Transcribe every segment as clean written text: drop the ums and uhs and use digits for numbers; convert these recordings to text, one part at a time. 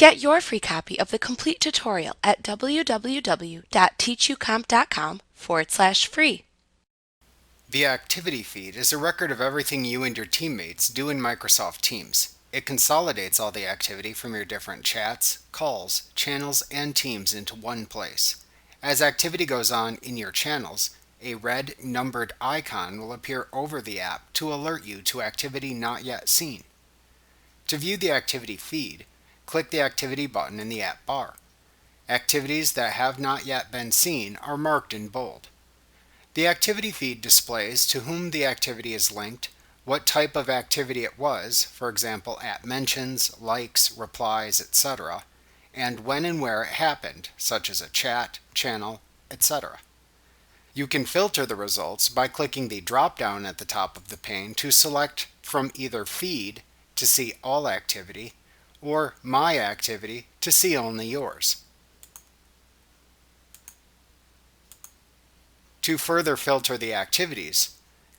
Get your free copy of the complete tutorial at www.teachucomp.com/free. The activity feed is a record of everything you and your teammates do in Microsoft Teams. It consolidates all the activity from your different chats, calls, channels, and teams into one place. As activity goes on in your channels, a red numbered icon will appear over the app to alert you to activity not yet seen. To view the activity feed, click the Activity button in the app bar. Activities that have not yet been seen are marked in bold. The activity feed displays to whom the activity is linked, what type of activity it was, for example app mentions, likes, replies, etc., and when and where it happened, such as a chat, channel, etc. You can filter the results by clicking the drop-down at the top of the pane to select from either Feed to see all activity or My Activity to see only yours. To further filter the activities,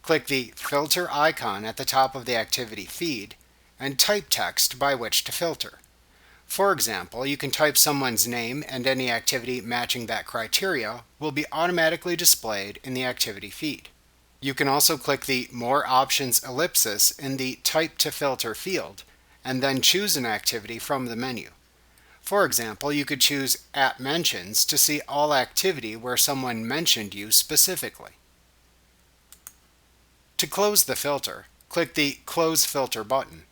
click the filter icon at the top of the activity feed and type text by which to filter. For example, you can type someone's name, and any activity matching that criteria will be automatically displayed in the activity feed. You can also click the More Options ellipsis in the Type to Filter field and then choose an activity from the menu. For example, you could choose App Mentions to see all activity where someone mentioned you specifically. To close the filter, click the Close Filter button.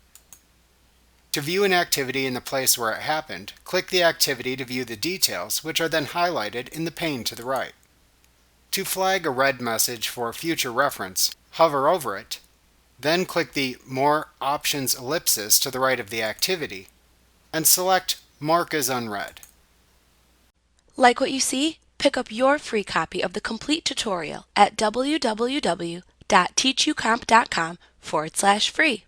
To view an activity in the place where it happened, click the activity to view the details, which are then highlighted in the pane to the right. To flag a red message for future reference, hover over it, then click the More Options ellipsis to the right of the activity, and select Mark as Unread. Like what you see? Pick up your free copy of the complete tutorial at www.teachucomp.com/free.